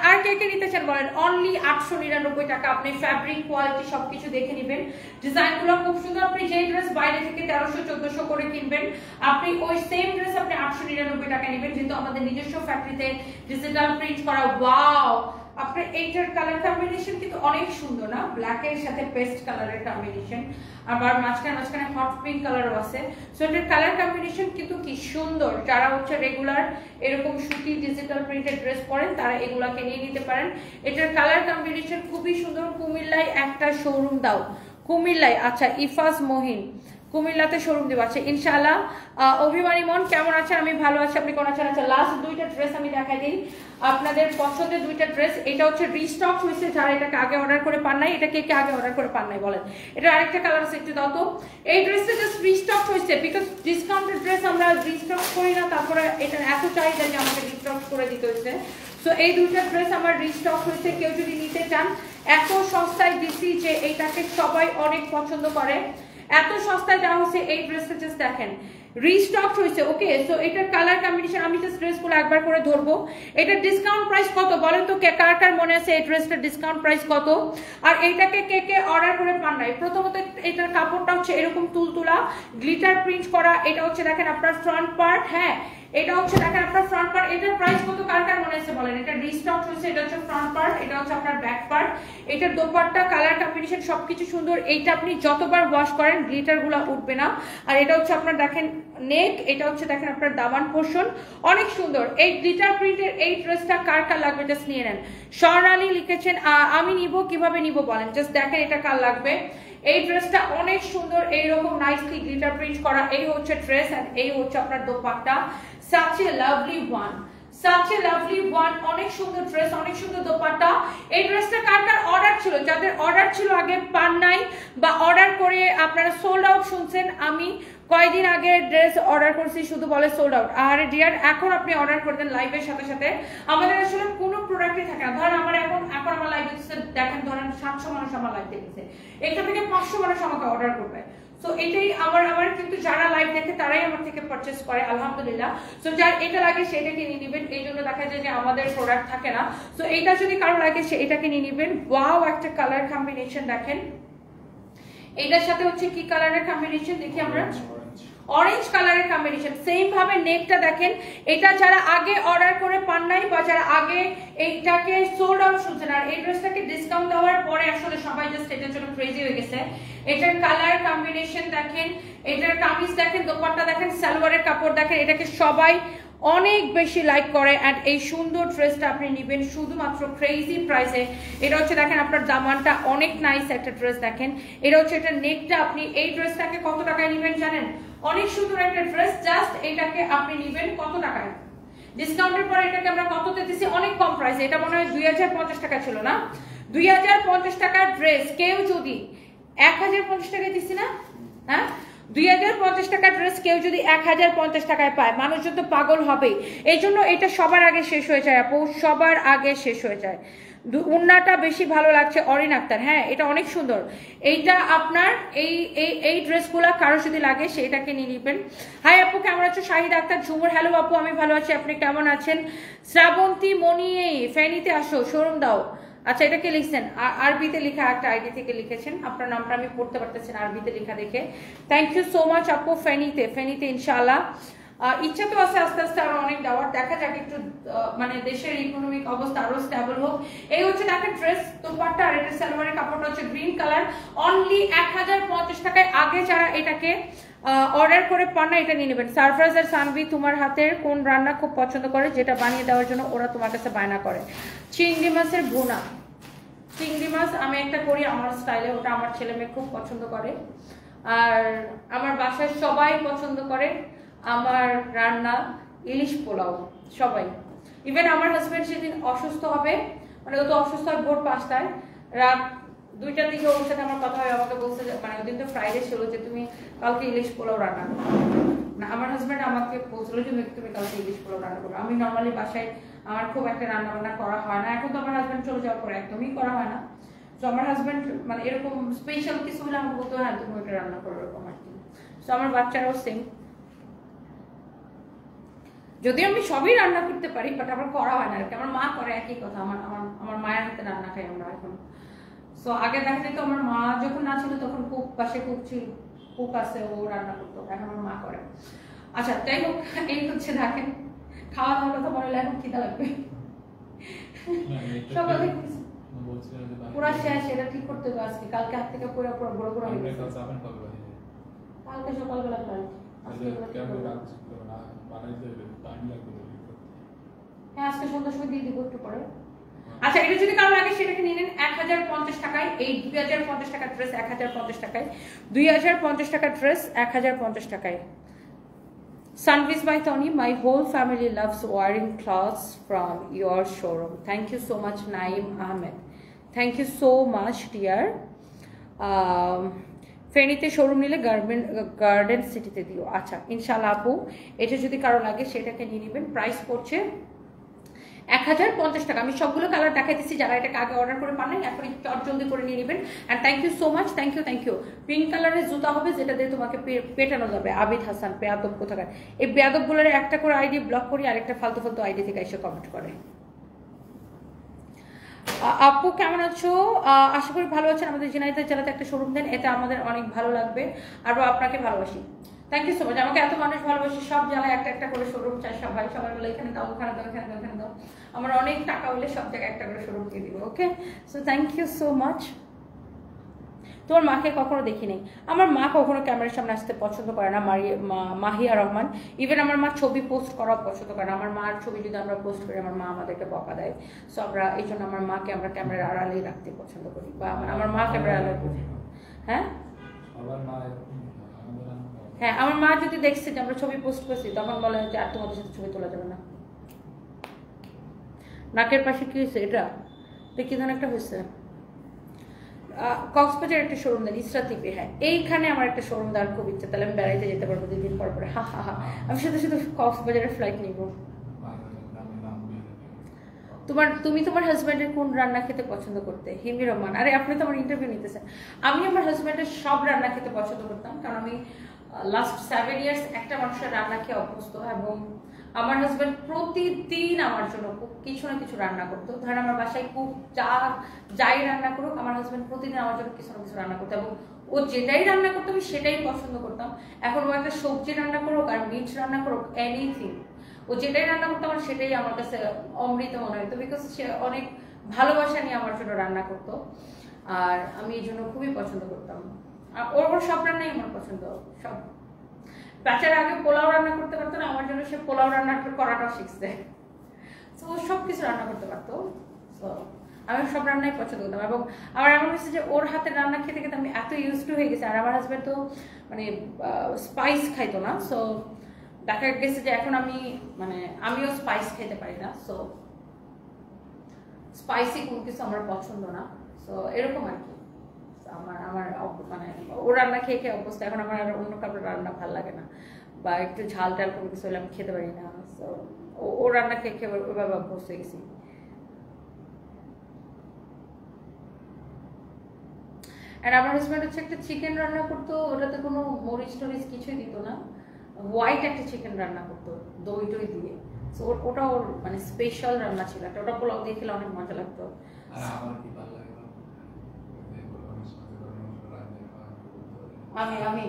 আর কে নিতে চান বলেন? অনলি 899 টাকা। আপনি ফ্যাব্রিক কোয়ালিটি সবকিছু দেখে নেবেন, ডিজাইনগুলো খুব সুন্দর। আপনি যে ড্রেস বাইরে থেকে 1300-1400 করে কিনবেন, আপনি ওই সেম ড্রেস আপনি 899 টাকা নেবেন, যেহেতু আমাদের নিজস্ব ফ্যাক্টরিতে ডিজিটাল প্রিন্ট করা। ওয়াও, আপনার এইটার কালার কম্বিনেশন কিন্তু অনেক সুন্দর না? ব্ল্যাকের সাথে পেস্ট কালারের কম্বিনেশন, আবার মাঝখানে হট পিঙ্ক কালারও আছে। সো এটার কালার কম্বিনেশন কিন্তু কি সুন্দর। যারা হচ্ছে রেগুলার এরকম সুতি ডিজিটাল প্রিন্টেড ড্রেস পরেন তারা এগুলাকে নিয়ে নিতে পারেন। এটার কালার কম্বিনেশন খুবই সুন্দর। কুমিল্লায় একটা শোরুম দাও, কুমিল্লায়, আচ্ছা ইফাজ মহিন, কুমিল্লাতে শোরুম দেবো, আচ্ছা ইনশাআল্লাহ। অভিমানী মন, কেমন আছেন? আমি ভালো আছি, আপনি কোন আছেন? আচ্ছা লাস্ট দুইটা ড্রেস আমি দেখাই দিই, আপনাদের পছন্দের দুইটা ড্রেস। এটা হচ্ছে রিস্টক হয়েছে, যারা এটাকে আগে অর্ডার করে পান নাই, এটা কে আগে অর্ডার করে পান নাই বলেন? এটা আরেকটা কালার আছে, একটু দাও তো। এই ড্রেসটা জাস্ট রিস্টক হয়েছে, বিকজ ডিসকাউন্টেড ড্রেস আমরা রিস্টক করি না, তারপরে এটা এত চাহিদা যে আমাকে রিস্টক করে দিতে হয়েছে। সো এই দুইটা ড্রেস আমার রিস্টক হয়েছে, কেউ যদি নিতে চান এত সস্তায় দিচ্ছি যে এইটাকে সবাই অনেক পছন্দ করে, এত সস্তায় দেওয়া হচ্ছে। এই ড্রেসটা জাস্ট দেখেন, রিস্টক হয়েছে, ওকে। সো এটার কালার কম্বিনেশন আমি জাস্ট ড্রেসগুলো একবার করে ধরবো। এটার ডিসকাউন্ট প্রাইস কত বলেন তো? কার মনে আছে এই ড্রেসটার ডিসকাউন্ট প্রাইস কত? আর এইটাকে কে অর্ডার করে পান নাই? প্রথমত এটার কাপড়টা হচ্ছে এরকম তুলতুলা গ্লিটার প্রিন্ট করা। এটা হচ্ছে দেখেন আপনার ফ্রন্ট পার্ট, হ্যাঁ এটা হচ্ছে দেখেন আপনার ফ্রন্ট পার্ট। এটার প্রাইস কত কার মনে আছে বলেন? এটা রিস্টক হয়েছে, এটা হচ্ছে ফ্রন্ট পার্ট, এটা হচ্ছে আপনার ব্যাক পার্ট। এটার দোপাট্টা, কালার কম্বিনেশন সবকিছু সুন্দর। এইটা আপনি যতবার ওয়াশ করেন গ্লিটার গুলা উঠবে না। আর এটা হচ্ছে আপনার দেখেন নেক, এটা হচ্ছে দেখেন আপনার দামান পোর্শন, অনেক সুন্দর। এই গ্লিটার প্রিন্টের এই ড্রেসটা কার কার লাগবে জাস্ট নিয়ে নেন। স্বর্ণালী লিখেছেন আমি নিব, কিভাবে নিব বলেন, জাস্ট দেখেন এটা কার লাগবে। এই ড্রেসটা অনেক সুন্দর, এইরকম নাইসলি গ্লিটার প্রিন্ট করা, এই হচ্ছে ড্রেস এন্ড এই হচ্ছে আপনার dupatta. such a lovely one, such a lovely one, অনেক সুন্দর ড্রেস, অনেক সুন্দর দোপাট্টা। এই ড্রেসটা কার কার অর্ডার ছিল, যাদের অর্ডার ছিল আগে পান নাই বা অর্ডার করে আপনারা সোল্ড আউট শুনছেন, আমি কয়েকদিন আগে ড্রেস অর্ডার করছি শুধু বলে সোল্ড আউট। আরে ডিয়ার, এখন আপনি অর্ডার করে দেন লাইভের সাথে সাথে, আমাদের আসলে কোনো প্রোডাক্টই থাকে না। ধরেন আমার এখন আমার লাইভ দেখেন, ধরেন 700 মানুষ আমার লাইভ দেখেছে, এখান থেকে 500 মানুষ আমাকে অর্ডার করবে। সো এটাই আমার কিন্তু যারা লাইভ দেখে তারাই আমার থেকে পারচেজ করে আলহামদুলিল্লাহ। সো যার এটা লাগে সেটাকে নিয়ে নেবেন, এই জন্য দেখা যায় যে আমাদের প্রোডাক্ট থাকে না। সো এইটা যদি কারো লাগে সে এটাকে নিয়ে নেবেন। ওয়াও, একটা কালার কম্বিনেশন দেখেন, এটার সাথে হচ্ছে কি কালারের কম্বিনেশন দেখি আমরা, অরেঞ্জ কালারের কম্বিনেশন। সেম ভাবে নেকটা দেখেন, এটা যারা আগে অর্ডার করে পান নাই বা যারা আগে এইটাকে সোল্ড আউট শুনছেন, আর এই ড্রেসটাকে ডিসকাউন্ট দেওয়ার পরে আসলে সবাই জাস্ট এটার জন্য ক্রেজি হয়ে গেছে। এটার কালার কম্বিনেশন দেখেন, এটার কামিজ দেখেন, দোপাট্টা দেখেন, সালোয়ারের কাপড় দেখেন, এটাকে সবাই অনেক বেশি লাইক করে। এন্ড এই সুন্দর ড্রেসটা আপনি নেবেন শুধুমাত্র ক্রেজি প্রাইসে। এটা হচ্ছে দেখেন আপনার দামানটা অনেক নাইস একটা ড্রেস দেখেন, এটা হচ্ছে এটা নেকটা। আপনি এই ড্রেসটাকে কত টাকায় নেবেন জানেন? অনেক সুন্দর একটা ড্রেস, জাস্ট এটাকে আপনি নেবেন কত টাকায়? ডিসকাউন্টের পরে এটাকে আমরা কততে দিছি? অনেক কম প্রাইসে। এটা মনে হয় 2050 টাকা ছিল না? 2050 টাকার ড্রেস কেউ যদি 1050 টাকায় দিছি না, হ্যাঁ 2050 টাকার ড্রেস কেউ যদি 1050 টাকায় পায়, মানুষজন তো পাগল হবেই। এই জন্য এটা সবার আগে শেষ হয়ে যায় আপু, সবার আগে শেষ হয়ে যায়। উন্নাটা বেশি ভালো লাগছে অরিন আক্তার, হ্যাঁ এটা অনেক সুন্দর। এইটা আপনার এই ড্রেসগুলা কারো যদি লাগে সেটাকে নিয়ে নেবেন। হাই আপু কেমন আছো? শাহিদ আক্তার ঝুমুর, হ্যালো আপু আমি ভালো আছি, আপনি কেমন আছেন? শ্রাবন্তী মনি, ফেনীতে আসো, শোরুম দাও। আচ্ছা এটা কি লিখছেন? আরবিতে লেখা একটা আইডি থেকে লিখেছেন, আপনার নামটা আমি পড়তে পারতেছি না আরবিতে লেখা দেখে। থ্যাংক ইউ সো মাচ আপু। ফেনীতে ইনশাআল্লাহ ইচ্ছা তো আছে আস্তে আস্তে আরো অনেক দেওয়ার, দেখা যাক একটু মানে দেশের ইকোনমিক অবস্থা আরো স্টেবল হোক। এই হচ্ছে দেখেন ড্রেস, দোপাট্টা আর এটা সালোয়ারের কাপড়টা হচ্ছে গ্রিন কালার, অনলি 1050 টাকায়। আগে যারা এটাকে অর্ডার করে পান না এটা নিয়ে নেবেন। সারফরাজ আর সানভি তোমার হাতের কোন রান্না খুব পছন্দ করে যেটা বানিয়ে দেওয়ার জন্য ওরা তোমার কাছে বায়না করে? চিংড়ি মাছের ভুনা। চিংড়ি মাছ আমি একটা করি আমার স্টাইলে, ওটা আমার ছেলে মেয়ে খুব পছন্দ করে, আর আমার বাসায় সবাই পছন্দ করে আমার রান্না ইলিশ পোলাও, সবাই। ইভেন আমার হাজব্যান্ড সেদিন অসুস্থ হবে, মানে ও তো অসুস্থ হয় ভোর 5টায়, রাত 2টার দিকে ওর সাথে আমার কথা হয়, আমাকে বলছে মানে ওই দিন তো ফ্রাইডে ছিল যে তুমি কালকে ইলিশ পোলাও রান্না করো না। আমার হাজব্যান্ড আমাকে বলছিল যে তুমি কালকে ইলিশ পোলাও রান্না করো। আমি নর্মালি বাসায় আমার খুব একটা রান্না বান্না করা হয় না, এখন তো আমার হাজব্যান্ড চলে যাওয়ার পরে একদমই করা হয় না। তো আমার হাজব্যান্ড মানে এরকম স্পেশাল কিছু হলে আমাকে বলতো হ্যাঁ তুমি ওইটা রান্না করো, এরকম আর কি। তো আমার বাচ্চারাও সেম, যদি আমি সবই রান্না করতে পারি বাট আমার করা হয় না আর কি। আমার মা করে একই কথা, আমার মায়ের হাতে রান্না খাই আমরা এখন। সো আগে দেখা যেত আমার মা যখন না ছিল তখন কুক পাশে কুক আছে, ও রান্না করতো, এখন আমার মা করে। আচ্ছা যাই হোক, এই হচ্ছে দেখেন খাওয়া দাওয়ার কথা বলে এখন খিদা লাগবে। সকালে পুরা শেষ, এটা ঠিক করতে হবে আজকে, কালকে হাত থেকে পুরো বড় বড় হয়ে গেছে। কালকে সকালবেলা প্ল্যান, হ্যাঁ আজকে সন্ধ্যার সময় দিয়ে দিব একটু পরে। আচ্ছা এটা যদি কারো লাগে সেটাকে নিয়ে নেন 1050 টাকায়। এই 2050 টাকার ড্রেস 1050 টাকায়, 2050 টাকার ড্রেস 1050 টাকায়। Sunvis by Tony, my whole family loves wearing clothes from your showroom. Thank you so much Naim Ahmed, thank you so much dear. ফেনীতে শোরুম নিলে গার্ডেন সিটিতে দিও। আচ্ছা ইনশাআল্লাহ আপু, এটা যদি কারো লাগে সেটাকে নিয়ে নেবেন। প্রাইস পড়ছে 1050 টাকা। আমি সবগুলো কালার দেখাইতেছি, যারা এটাকে আগে অর্ডার করে পান নাই এখন চট জলদি করে নিয়ে নেবেন। And thank you so much, thank you. Pink কালারের জুতা হবে যেটা দিয়ে তোমাকে পেটানো যাবে। আবিদ হাসান, বেয়াদব কোথাকার, এই বেয়াদবগুলোর একটা করে আইডি ব্লক করি, আরেকটা ফালতু ফালতু আইডি থেকে এসে কমেন্ট করে। আপু কেমন আছো? আশা করি ভালো আছেন। আমাদের ঝিনাইদহ জেলাতে একটা শোরুম দেন, এটা আমাদের অনেক ভালো লাগবে, আরও আপনাকে ভালোবাসি। থ্যাংক ইউ সো মাচ, আমাকে এত মানুষ ভালোবাসি, সব জেলায় একটা করে শোরুম চাই, সবাই বলে এখানে দাও, ওখানে দাও, এখানে দাও। আমার অনেক টাকা হলে সব জায়গায় একটা করে শোরুম দিয়ে দিব। Okay, so thank you so much. তোমার মাকে কখনো দেখি নাই। আমার মা কখনো ক্যামেরার সামনে আসতে পছন্দ করে না, মাহিয়া রহমান। ইভেন আমার মা ছবি পোস্ট করা পছন্দ করে না। আমার মার ছবি যদি আমরা পোস্ট করি আমার মা আমাদেরকে বকা দেয়। সো আমরা এই জন্য আমার মাকে আমরা ক্যামেরার আড়ালেই রাখতে পছন্দ করি, বা আমার মা ক্যামেরার আড়ালে। হ্যাঁ হ্যাঁ, আমার মা যদি দেখছে যে আমরা ছবি পোস্ট করছি তখন বলে যে আর তোমাদের সাথে ছবি তোলা যাবে না। নাকের পাশে কি হয়েছে? এটা কি ধরনের একটা হয়েছে? কক্সবাজার একটা শোরুম দেন ইসরাতিপে। হ্যাঁ, এইখানে আমার একটা শোরুম দেওয়ার খুব ইচ্ছা, তাহলে আমি বেড়াইতে যেতে পারবো 2 দিন পর পরে। হা হা হা, আমি শুধু শুধু কক্সবাজারের ফ্লাইট নিব। তুমি তোমার হাজব্যান্ডের কোন রান্না খেতে পছন্দ করতে? হিমি রহমান। আরে আপনি তো আমার ইন্টারভিউ নিতেছেন। আমি আমার হাজব্যান্ডের সব রান্না খেতে পছন্দ করতাম, কারণ আমি লাস্ট 7 ইয়ার্স একটা মানুষের রান্না খেয়ে অভ্যস্ত, এবং আমার হাজব্যান্ড প্রতিদিন আমার জন্য কিছু না কিছু রান্না করতো। ধরেন আমার বাসায় খুব যাই রান্না করুক, আমার হাজব্যান্ড প্রতিদিন আমার জন্য কিছু না কিছু রান্না করতো, এবং ও যেটাই রান্না করতো আমি সেটাই পছন্দ করতাম। এখন ও একটা সবজি রান্না করুক আর মিট রান্না করুক, এনিথিং, ও যেটাই রান্না করতো আমার সেটাই আমার কাছে অমৃত মনে হতো, বিকজ সে অনেক ভালোবাসা নিয়ে আমার জন্য রান্না করতো, আর আমি এই জন্য খুবই পছন্দ করতাম। ওর সব রান্নাই আমার পছন্দ। সব বাচ্চার আগে পোলাও রান্না করতে পারতো না, আমার জন্য সে পোলাও রান্না করাটাও শিখছে। তো ও সব কিছু রান্না করতে পারতো। তো আমি সব রান্নাই পছন্দ করতাম, এবং আমার এমন হয়েছে যে ওর হাতে রান্না খেতে খেতে আমি এত ইউজ টু হয়ে গেছি। আর আমার হাজব্যান্ড তো মানে স্পাইস খাইতো না, সো দেখা গেছে যে এখন আমিও স্পাইস খেতে পারি না। সো স্পাইসি কোনো কিছু আমার পছন্দ না। সো এরকম আর কি। আমার মানে ও রান্না খেয়ে খেয়ে অভ্যস্ত। এখন আমার আর অন্য কারোর রান্না ভালো লাগে না, বা একটু ঝাল টাল কোনো কিছু হলে আমি খেতে পারি না। সো ও রান্না খেয়ে খেয়ে ওইভাবে অভ্যস্ত হয়ে গেছি। আর আমার হাজব্যান্ড হচ্ছে একটা চিকেন রান্না করতো, ওটাতে কোনো মরিচ টরিচ কিছুই দিত না, হোয়াইট একটা চিকেন রান্না করতো দই টই দিয়ে। সো ওটা ওর মানে স্পেশাল রান্না ছিল একটা, ওটা পোলাও দিয়ে খেলে অনেক মজা লাগতো। আমি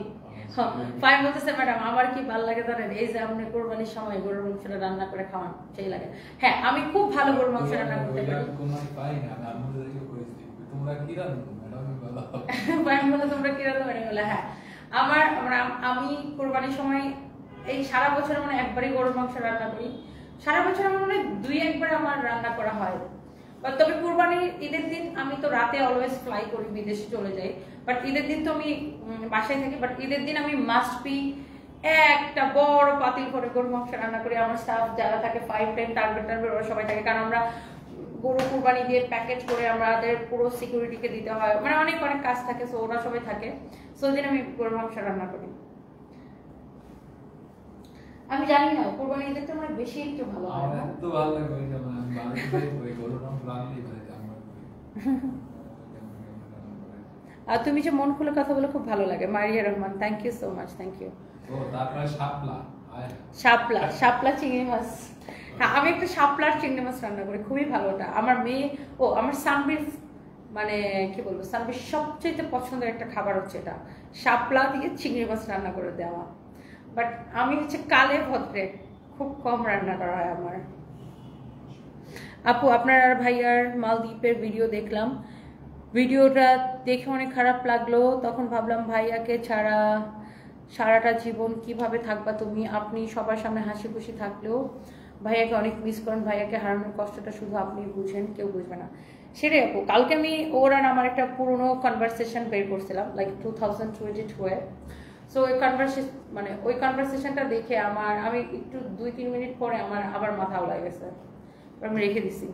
ফাইন বলতেছে ম্যাডাম আমার কি ভালো লাগে জানেন, এই যে আপনি কোরবানির সময় গরুর মাংসটা রান্না করে খাওয়ান, সেই লাগে। হ্যাঁ, আমি খুব ভালো গরুর মাংস রান্না করতে পারি। তোমরা কি রান্না বলে? হ্যাঁ, আমি কোরবানির সময় এই সারা বছর মানে একবারই গরুর মাংস রান্না করি। সারা বছর আমার মানে 2-1 আমার রান্না করা হয়। তবে কুরবানির ঈদের দিন আমি তো রাতে অলওয়েজ ফ্লাই করি, বিদেশে চলে যাই, বাট ঈদের দিন তো আমি বাসায় থাকি। বাট ঈদের দিন আমি মাস্ট বি একটা বড় পাতিল করে গরুর মাংস রান্না করি। আমার স্টাফ যারা থাকে 5-10 টার্গেট ওরা সবাই থাকে, কারণ আমরা গরু কুরবানি দিয়ে প্যাকেজ করে আমাদের পুরো সিকিউরিটিকে দিতে হয়, মানে অনেক কাজ থাকে। সো ওরা সবাই থাকে, সো ওই দিন আমি গরুর মাংস রান্না করি। আমি জানি না কুরবানি ঈদের তো আমার বেশি একটু ভালো হয়। আমার তো ভালো লাগে ওই যে আমি বাড়িতে গরুর মাংস রান্নাই ভালো আমার। আর তুমি যে মন খুলে কথা বলে খুব ভালো লাগে। Maria Rahman, thank you so much, thank you. ও তারপরে শাপলা চিংড়ি মাছ। হ্যাঁ, আমি একটা শাপলার চিংড়ি মাছ রান্না করি, খুবই ভালো ওটা। আমার মেয়ে আমার সানবির মানে কি বলবো, সানবির সবচেয়ে পছন্দের একটা খাবার হচ্ছে এটা, শাপলা দিয়ে চিংড়ি মাছ রান্না করে দেওয়া। বাট আমি হচ্ছে কালে ভদ্রে, খুব কম রান্না করা হয় আমার। আপু আপনার আর ভাইয়ার মালদ্বীপের ভিডিও দেখলাম, ভিডিওটা দেখে অনেক খারাপ লাগলো। তখন ভাবলাম ভাইয়াকে ছাড়া সারাটা জীবন কিভাবে থাকবা তুমি, আপনি সবার সামনে হাসি খুশি থাকলেও ভাইয়াকে অনেক মিস করেন, ভাইয়াকে হারানোর কষ্টটা শুধু আপনি বুঝেন, কেউ বুঝবে না। সেটাই আপু, কালকে আমি ওর আর আমার একটা পুরোনো কনভারসেশন বের করছিলাম, লাইক 2022-এ। সো ওই কনভারসেশনটা দেখে আমি একটু 2-3 মিনিট পরে আমার আবার মাথা উলাই গেছে, আমি রেখে দিছি।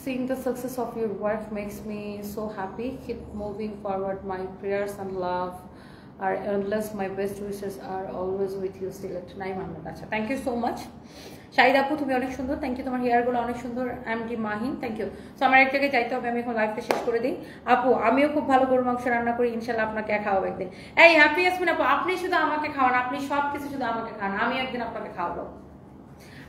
Seeing the success of your work makes me so happy. Keep moving forward. My prayers and love are endless. My best wishes are always with you. Stilet 900. আচ্ছা, thank you so much. Shahid আপু তুমি অনেক সুন্দর, thank you. তোমার হেয়ারগুলো অনেক সুন্দর। MD Mahin, thank you. So আমার এক জায়গায় যাইতে হবে, আমি এখন লাইভটা শেষ করে দিই। আপু আমিও খুব ভালো গরুর মাংস রান্না করি, ইনশাল্লাহ আপনাকে খাওয়াবো একদিন। এই হ্যাপি ইয়াসমিন আপু, আপনি শুধু আমাকে খাওয়ান, আপনি সব কিছু শুধু আমাকে খান, আমি একদিন আপনাকে খাওয়াবো।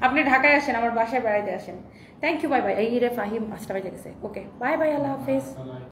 আপনি ঢাকায় আসেন, আমার বাসায় বেড়াইতে আসেন। Thank you, bye bye. এই রে ফাহিম 5টা বেজে গেছে। ওকে, বাই বাই, আল্লাহ হাফেজ।